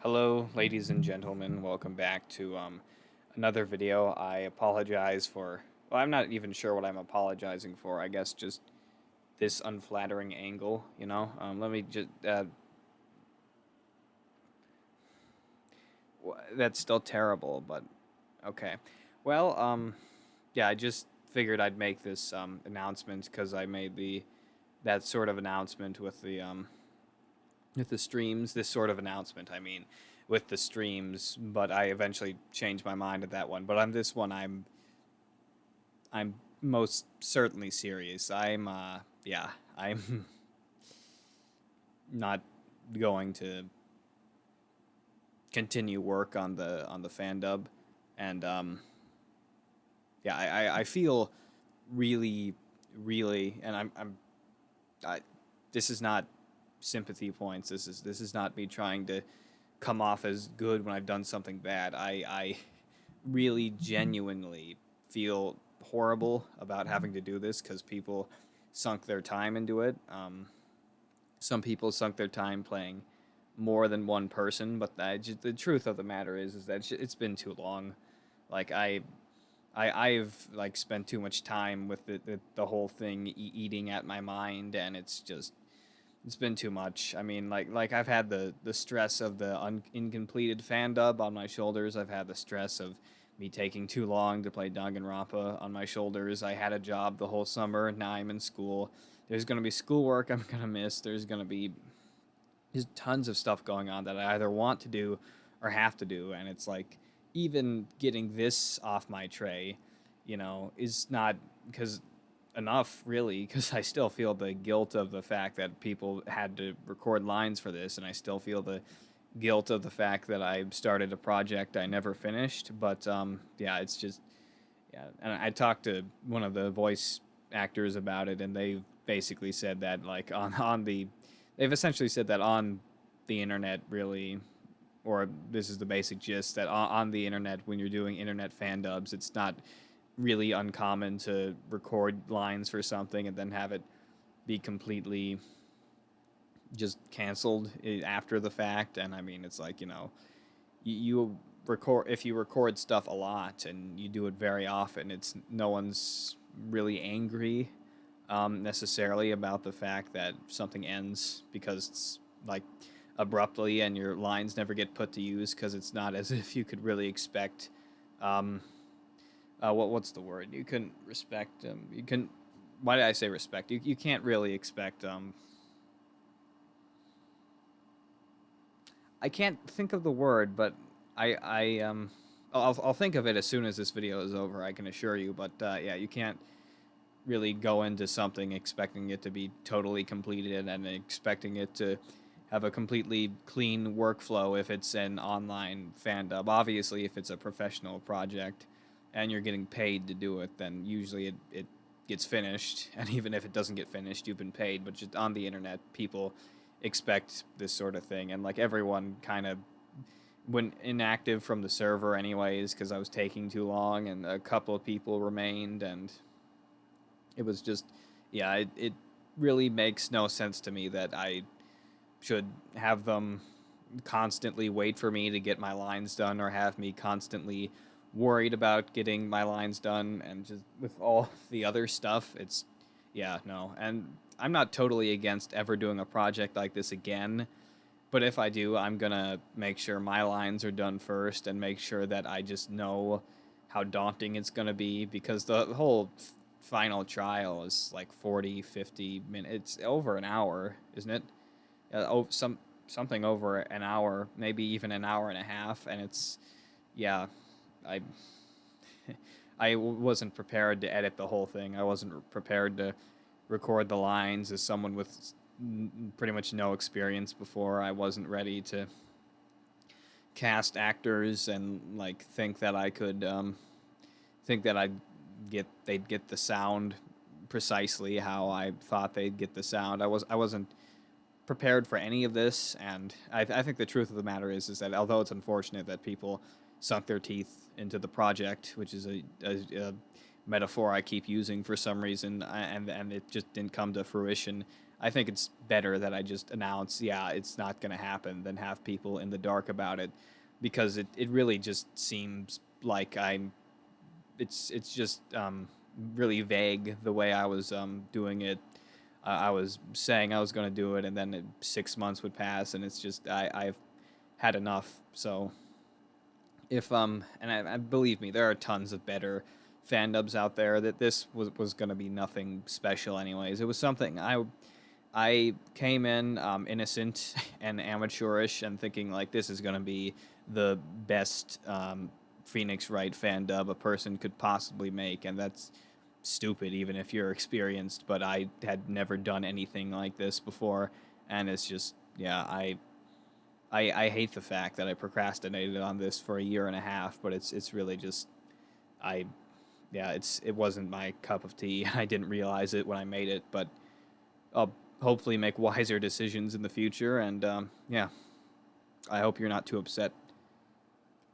Hello, ladies and gentlemen. Welcome back to another video. I apologize for. Well, I'm not even sure what I'm apologizing for. I guess just this unflattering angle. Let me just. That's still terrible, but okay. Well, yeah. I just figured I'd make this announcement because I made that sort of announcement with the streams, this sort of announcement, I mean, with the streams, but I eventually changed my mind at that one. But on this one, I'm most certainly serious. Yeah, I'm not going to continue work on the fandub, and yeah, I feel really, really, and I, this is not sympathy points. This is not me trying to come off as good when I've done something bad. I really genuinely feel horrible about having to do this because people sunk their time into it. Some people sunk their time playing more than one person, but the truth of the matter is that it's been too long. Like I've like spent too much time with the whole thing eating at my mind, and it's been too much. I mean, like I've had the stress of the incompleted fandub on my shoulders. I've had the stress of me taking too long to play Danganronpa on my shoulders. I had a job the whole summer. Now I'm in school. There's gonna be schoolwork I'm gonna miss. There's gonna be just tons of stuff going on that I either want to do or have to do, and it's like even getting this off my tray, is not because enough really because I still feel the guilt of the fact that people had to record lines for this, and I still feel the guilt of the fact that I started a project I never finished. But yeah, it's just yeah. And I talked to one of the voice actors about it, and they basically said that like they've essentially said that on the internet really, or this is the basic gist, that on the internet when you're doing internet fan dubs, it's not really uncommon to record lines for something and then have it be completely just canceled after the fact. And I mean, it's like, you record, if you record stuff a lot and you do it very often, it's no one's really angry necessarily about the fact that something ends because it's like abruptly and your lines never get put to use, because it's not as if you could really expect um, what's the word? You couldn't respect. You can. Why did I say respect? You can't really expect. I can't think of the word, but I'll think of it as soon as this video is over. I can assure you. But yeah, you can't really go into something expecting it to be totally completed and expecting it to have a completely clean workflow if it's an online fandub. Obviously, if it's a professional project and you're getting paid to do it, then usually it gets finished. And even if it doesn't get finished, you've been paid. But just on the internet, people expect this sort of thing. And like everyone kind of went inactive from the server anyways because I was taking too long, and a couple of people remained, and it was just, yeah, it really makes no sense to me that I should have them constantly wait for me to get my lines done, or have me constantly worried about getting my lines done. And just with all the other stuff, it's, yeah, no. And I'm not totally against ever doing a project like this again, but if I do, I'm gonna make sure my lines are done first and make sure that I just know how daunting it's gonna be, because the whole final trial is like 40, 50 minutes. It's over an hour, isn't it? Something over an hour, maybe even an hour and a half, and it's, yeah, I I wasn't prepared to edit the whole thing. I wasn't prepared to record the lines as someone with pretty much no experience before. I wasn't ready to cast actors and like think that they'd get the sound precisely how I thought they'd get the sound. I wasn't prepared for any of this, and I think the truth of the matter is that although it's unfortunate that people sunk their teeth into the project, which is a metaphor I keep using for some reason, and it just didn't come to fruition, I think it's better that I just announce, yeah, it's not going to happen than have people in the dark about it, because it really just seems like it's just really vague the way I was doing it. I was saying I was going to do it, and then 6 months would pass, and it's just I've had enough. So if and I believe me, there are tons of better fan dubs out there. That this was going to be nothing special, anyways. It was something I came in innocent and amateurish and thinking like this is going to be the best Phoenix Wright fan dub a person could possibly make, and that's stupid even if you're experienced. But I had never done anything like this before, and it's just yeah, I hate the fact that I procrastinated on this for a year and a half, but it's really just I yeah, it wasn't my cup of tea. I didn't realize it when I made it, but I'll hopefully make wiser decisions in the future. And yeah, I hope you're not too upset